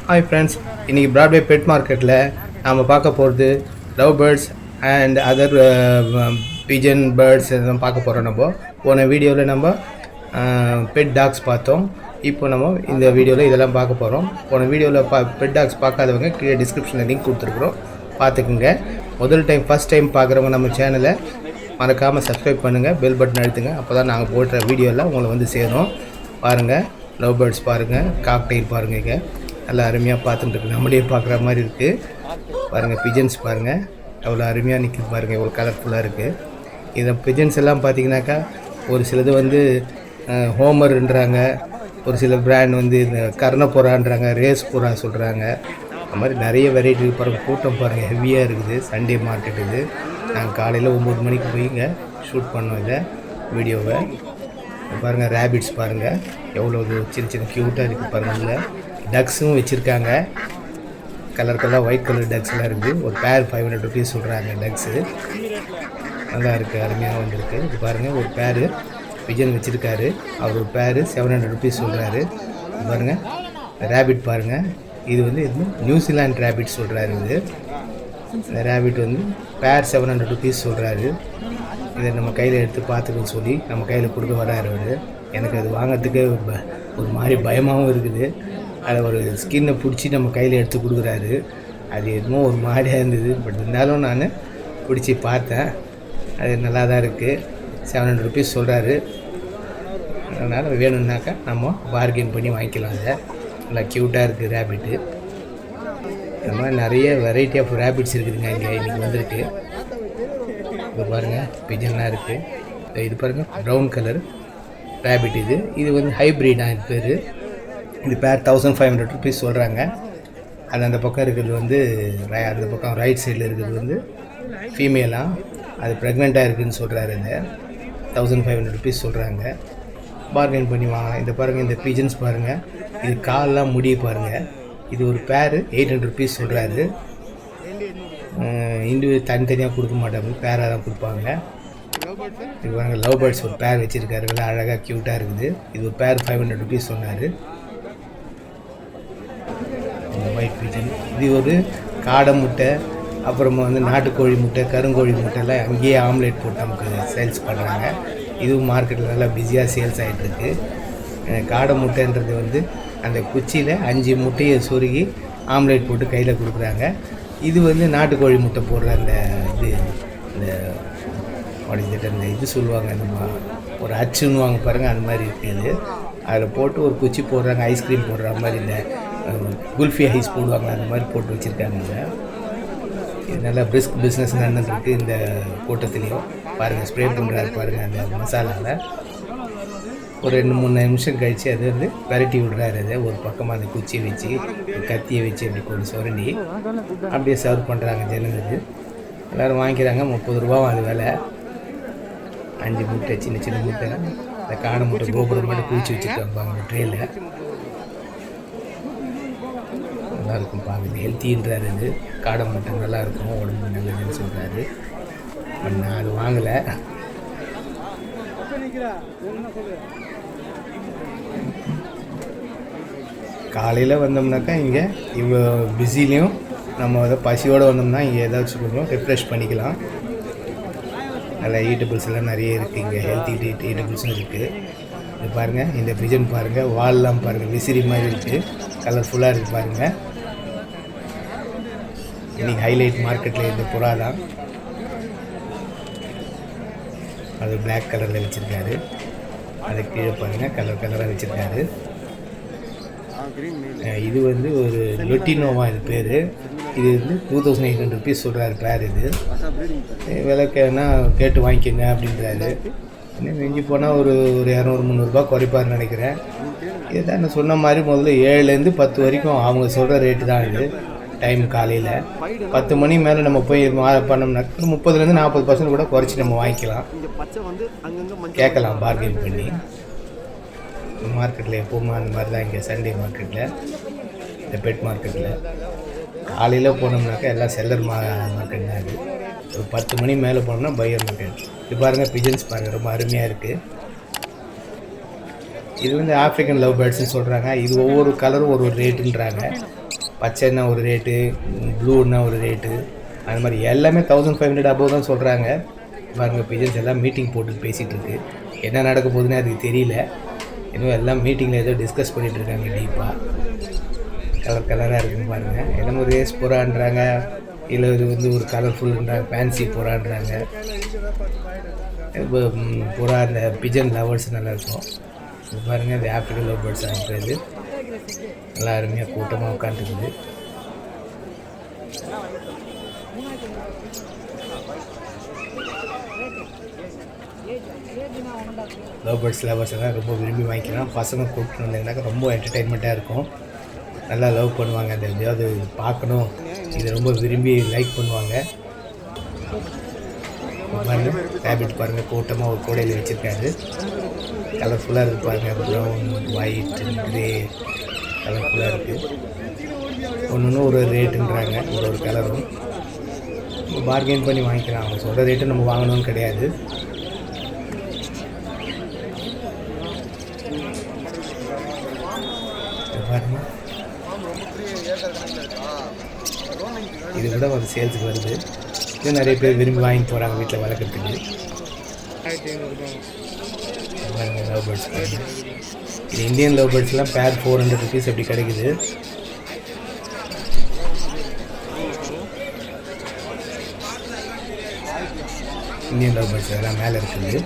Hi friends, இன்னைக்கு Broadway Pet Marketல நாம பார்க்க போறது love birds and other pigeon birds எல்லாம் பார்க்க போறோம். நம்ம போன வீடியோல நம்ம pet dogs பார்த்தோம். இப்போ நம்ம இந்த வீடியோல இதெல்லாம் பார்க்க போறோம். போன வீடியோல pet dogs பார்க்காதவங்க கீழே டிஸ்கிரிப்ஷன்ல லிங்க் கொடுத்திருக்கோம். பார்த்துக்கங்க. முதல் டைம் ஃபர்ஸ்ட் டைம் பார்க்குறவங்க நம்ம சேனலை மறக்காம சப்ஸ்கிரைப் பண்ணுங்க, பெல் பட்டன் அழுத்துங்க. அப்பதான் நாங்க போடுற வீடியோ எல்லாம் உங்களுக்கு வந்து சேரும். பாருங்க, லவ் பேர்ட்ஸ் பாருங்க, காக்டெயில் பாருங்க. இங்க நல்லா அருமையாக பார்த்துட்டு இருக்கு, நம்மளே பார்க்குற மாதிரி இருக்குது. பாருங்கள், பிஜன்ஸ் பாருங்கள் எவ்வளோ அருமையாக நிற்கிது பாருங்கள், எவ்வளோ கலர்ஃபுல்லாக இருக்குது. இந்த பிஜன்ஸ் எல்லாம் பார்த்தீங்கன்னாக்கா ஒரு சிலது வந்து ஹோமர்ன்றாங்க, ஒரு சில பிராண்ட் வந்து இந்த கர்ணப்புறான்றாங்க, ரேஸ் புறா சொல்கிறாங்க. அந்த மாதிரி நிறைய வெரைட்டி பாருங்கள். கூட்டம் பாருங்கள், ஹெவியாக இருக்குது. சண்டே மார்க்கெட் இது. நாங்கள் காலையில் 9 மணிக்கு போய் இங்கே ஷூட் பண்ணோம் இதை வீடியோவை. பாருங்கள், ரேபிட்ஸ் பாருங்கள் எவ்வளோ சின்ன சின்ன க்யூட்டாக இருக்குது பாருங்கள். டக்ஸும் வச்சுருக்காங்க, கலர் கலர் ஒயிட் கலர் டக்ஸ்லாம் இருக்குது. ஒரு பேர் 500 ருபீஸ் சொல்கிறாங்க. டக்ஸு நல்லா இருக்குது, அருமையாக வந்துருக்கு. இது பாருங்கள், ஒரு பேர் பிஜன் வச்சுருக்காரு, அவர் ஒரு பேர் 700 ருபீஸ் சொல்கிறாரு. இது பாருங்கள், ரேபிட் பாருங்கள், இது வந்து நியூசிலாண்ட் ரேபிட் சொல்கிறாரு. இது இந்த ரேபிட் வந்து பேர் 700 ருபீஸ் சொல்கிறாரு. இதை நம்ம கையில் எடுத்து பார்த்துக்கன்னு சொல்லி நம்ம கையில் கொடுக்க வராரு. எனக்கு அது வாங்கிறதுக்கே ஒரு மாதிரி பயமாகவும் இருக்குது. அதை ஒரு ஸ்கின்னை பிடிச்சி நம்ம கையில் எடுத்து கொடுக்குறாரு. அது எதுவும் ஒரு மாதிரியாக இருந்தது. பட் இருந்தாலும் நான் பிடிச்சி பார்த்தேன், அது நல்லா தான் இருக்குது. 700 ருபீஸ் சொல்கிறாரு. அதனால் வேணும்னாக்கா நம்ம பார்கெயின் பண்ணி வாங்கிக்கலாம். அதை நல்லா க்யூட்டாக இருக்குது ரேபிட்டு. இந்த மாதிரி நிறைய வெரைட்டி ஆஃப் ரேபிட்ஸ் இருக்குதுங்க இங்கே இன்றைக்கி வந்திருக்கு. இது பாருங்கள், பிஜன்லாம் இருக்குது. இது பாருங்கள், ப்ரௌன் கலர் ரேபிட். இது வந்து ஹைப்ரிடாக இது பேர். இது பேர் 1500 ருபீஸ் சொல்கிறாங்க. அது அந்த பக்கம் இருக்கிறது வந்து அந்த பக்கம் ரைட் சைடில் இருக்கிறது வந்து ஃபீமேலாக, அது ப்ரெக்னெண்ட்டாக இருக்குதுன்னு சொல்கிறாரு. இந்த 1500 ருபீஸ் சொல்கிறாங்க. பார்கெயின் பண்ணி வாங்கலாம். இந்த பாருங்கள், இந்த பிஜன்ஸ் பாருங்கள், இது கால்லாம் முடி பாருங்கள். இது ஒரு பேர் 800 ருபீஸ் சொல்கிறாரு. தனித்தனியாக கொடுக்க மாட்டாங்க, பேராக தான் கொடுப்பாங்க. இது பாருங்கள், லவ் பேர்ட்ஸ் ஒரு பேர் வச்சுருக்காரு, அழகாக க்யூட்டாக இருக்குது. இது ஒரு பேர் 500 ருபீஸ் சொன்னார். ஒயிட் பிஜன், இது ஒரு காடை முட்டை, அப்புறமா வந்து நாட்டுக்கோழி முட்டை, கருங்கோழி முட்டைலாம் அங்கேயே ஆம்லேட் போட்டு நமக்கு சேல்ஸ் பண்ணுறாங்க. இதுவும் மார்க்கெட்டில் நல்லா பிஸியாக சேல்ஸ் ஆகிட்டுருக்கு. காடை முட்டைன்றது வந்து அந்த குச்சியில் 5 முட்டையை சொருகி ஆம்லேட் போட்டு கையில் கொடுக்குறாங்க. இது வந்து நாட்டுக்கோழி முட்டை போடுற அந்த இந்த அந்த இது சொல்லுவாங்க, நம்ம ஒரு அச்சுன்னுவாங்க பாருங்கள், அந்த மாதிரி இருக்குது. அதில் போட்டு ஒரு குச்சி போடுறாங்க, ஐஸ்கிரீம் போடுற மாதிரி, இந்த குல்ஃபி ஐஸ் போடுவாங்க, அந்த மாதிரி போட்டு வச்சுருக்காங்க. இது நல்லா பிஸ்னஸ் நடந்துருக்கு இந்த கூட்டத்துலேயும். பாருங்கள், ஸ்ப்ரே பண்ணுறாரு பாருங்கள் அந்த மசாலாவில். ஒரு 2-3 நிமிஷம் கழித்து அது வந்து விரட்டி விடுறாரு. அதை ஒரு பக்கமாக அந்த குச்சியை வச்சு, கத்தியை வச்சு அப்படி கொஞ்சம் சுரண்டி அப்படியே சர்வ் பண்ணுறாங்க ஜனங்களுக்கு. எல்லோரும் வாங்கிக்கிறாங்க. 30 ரூபா அது விலை. 5 முட்டை, சின்ன சின்ன முட்டை, இந்த காடை முட்டை கோபுரம் மட்டும் குளிச்சு வச்சுருக்காங்க அவங்க ட்ரேயில். நல்லாயிருக்கும் பார்க்குது, ஹெல்த்தின்றார். இது காடை முட்டை நல்லாயிருக்கும், உடம்பு நல்லதுன்னு சொல்கிறாரு. நான் அது வாங்கலை. காலையில் வந்தோம்னாக்கா இங்கே இவ்வளோ பிஸிலையும் நம்ம அதை பசியோடு வந்தோம்னா இங்கே ஏதாச்சும் கொஞ்சம் ரிஃப்ரெஷ் பண்ணிக்கலாம். நல்லா ஈட்டபிள்ஸ் எல்லாம் நிறைய இருக்குது இங்கே, ஹெல்த்தி ஈட்டபிள்ஸும் இருக்குது. இது பாருங்கள், இந்த பிஜன் பாருங்கள், வால்லாம் பாருங்கள், விசிறி மாதிரி இருக்குது, கலர்ஃபுல்லாக இருக்குது பாருங்கள். இன்றைக்கி ஹைலைட் மார்க்கெட்டில் இந்த புறா தான். அது பிளாக் கலரில் வச்சுருக்காரு. அது கீழே பாருங்கள், கலர் கலராக வச்சுருக்காரு. இது வந்து ஒரு லொட்டினோவா இது பேர். இது வந்து 2800 ருபீஸ் சொல்கிறாரு பேர். இது விலைக்கேன்னா கேட்டு வாங்கிக்கோங்க அப்படின்றாரு. இன்னும் மிஞ்சி போனால் ஒரு 200-300 ரூபா குறைப்பாருன்னு நினைக்கிறேன். இதுதான் நான் சொன்ன மாதிரி முதல்ல 7லேருந்து 10 வரைக்கும் அவங்க சொல்கிற ரேட்டு தான். இது டைம் காலையில் 10 மணி மேலே நம்ம போய் பண்ணோம்னா 30%லேருந்து 40% கூட குறைச்சி நம்ம வாங்கிக்கலாம், கேட்கலாம் பார்கெயின் பண்ணி. மார்க்கெட்டில் எப்போவுமே அந்த மாதிரி தான் இங்கே சண்டே மார்க்கெட்டில், இந்த பெட் மார்க்கெட்டில். காலையில் போனோம்னாக்கா எல்லாம் செல்லர் மார்க்கெட் தான். இது ஒரு 10 மணி மேலே போனோம்னா பையர் மார்க்கெட். இது பாருங்கள், பிஜன்ஸ் பாருங்கள், ரொம்ப அருமையாக இருக்குது. இது வந்து ஆஃப்ரிக்கன் லவ் பேர்ட்ஸ்னு சொல்கிறாங்க. இது ஒவ்வொரு கலரும் ஒரு ரேட்டுன்றாங்க. பச்சைன்னா ஒரு ரேட்டு, ப்ளூன்னா ஒரு ரேட்டு, அது மாதிரி எல்லாமே 1500 அபோவ் தான் சொல்கிறாங்க. பாருங்கள், பிஜன்ஸ் எல்லாம் மீட்டிங் போட்டு பேசிகிட்டு இருக்கு. என்ன நடக்க போகுதுன்னு அதுக்கு தெரியல. இன்னும் எல்லாம் மீட்டிங்கில் ஏதோ டிஸ்கஸ் பண்ணிகிட்டு இருக்காங்க டீப்பாக. கலராக இருக்குன்னு பாருங்கள். என்னமோ ரேஸ் புறான்றாங்க, இல்லை இது வந்து ஒரு கலர்ஃபுல்ன்றாங்க, ஃபேன்சி புறான்றாங்க. இப்போ புறா அந்த பிஜன் லவர்ஸ் நல்லாயிருக்கும். இது பாருங்கள், இந்த ஆஃப்ரிக்கன் லவ் பேர்ட்ஸ் ஆகிறது நல்லா அருமையாக கூட்டமாக உட்காந்துருக்குது. லவ் பேர்ட்ஸ் லவர்ஸ் எல்லாம் ரொம்ப விரும்பி வாங்கிக்கலாம். பசங்க கூப்பிட்டு வந்தீங்கன்னாக்கா ரொம்ப என்டர்டெயின்மெண்ட்டாக இருக்கும். நல்லா லவ் பண்ணுவாங்க. அந்த எதையாவது பார்க்கணும், இதை ரொம்ப விரும்பி லைக் பண்ணுவாங்க. பாருங்கள், ரேபிட் பாருங்கள், கூட்டமாக ஒரு கூடையில் வச்சுருக்காரு. கலர்ஃபுல்லாக இருக்குது பாருங்கள். ப்ரௌன், ஒயிட், க்ரே கலர்ஃபுல்லாக இருக்குது. ஒன்று ஒரு ரேட்டுன்றாங்க. ஒரு கலரும் நம்ம பார்கெயின் பண்ணி வாங்கிக்கலாம். அவங்க சொல்கிற ரேட்டு நம்ம வாங்கணும்னு கிடையாது. பாருங்கள், இது விட ஒரு சேல்ஸுக்கு வருது. இது நிறைய பேர் விரும்பி வாங்கிட்டு போகிறாங்க வீட்டில் வளர்க்குறதுக்கு. லவ் பேர்ட்ஸ் இது இந்தியன் லவ் பேர்ட்ஸ்லாம் பேர் 400 ருபீஸ் அப்படி கிடைக்குது. இந்தியன் லவ் பேர்ட்ஸ் எல்லாம் மேலே இருக்குது.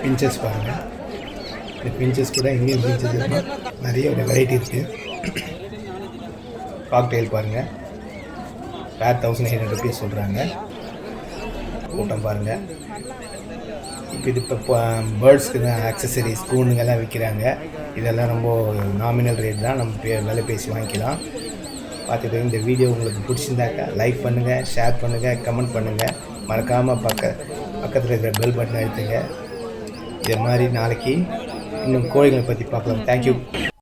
பிஞ்சஸ் பாருங்கள், இந்த பிஞ்சஸ் கூட இந்தியன் பிஞ்சஸ் நிறைய வெரைட்டி இருக்குது. காக்டெயில் பாருங்கள், பேர் 1800 ருபீஸ் சொல்கிறாங்க. கூட்டம் பாருங்கள். இப்போ இது இப்போ பேர்ட்ஸ்க்கு தான் ஆக்சசரிஸ், ஸ்பூனுங்கெல்லாம் விற்கிறாங்க. இதெல்லாம் ரொம்ப நாமினல் ரேட் தான், நம்ம விலை பேசி வாங்கிக்கலாம். பார்த்துட்டு இந்த வீடியோ உங்களுக்கு பிடிச்சிருந்தாக்கா லைக் பண்ணுங்கள், ஷேர் பண்ணுங்கள், கமெண்ட் பண்ணுங்கள். மறக்காமல் பக்கத்தில் இருக்கிற பெல் பட்டன் அழுத்துங்க. இதே மாதிரி நாளைக்கு இன்னும் கோழிகளை பற்றி பார்க்கலாம். தேங்க்யூ.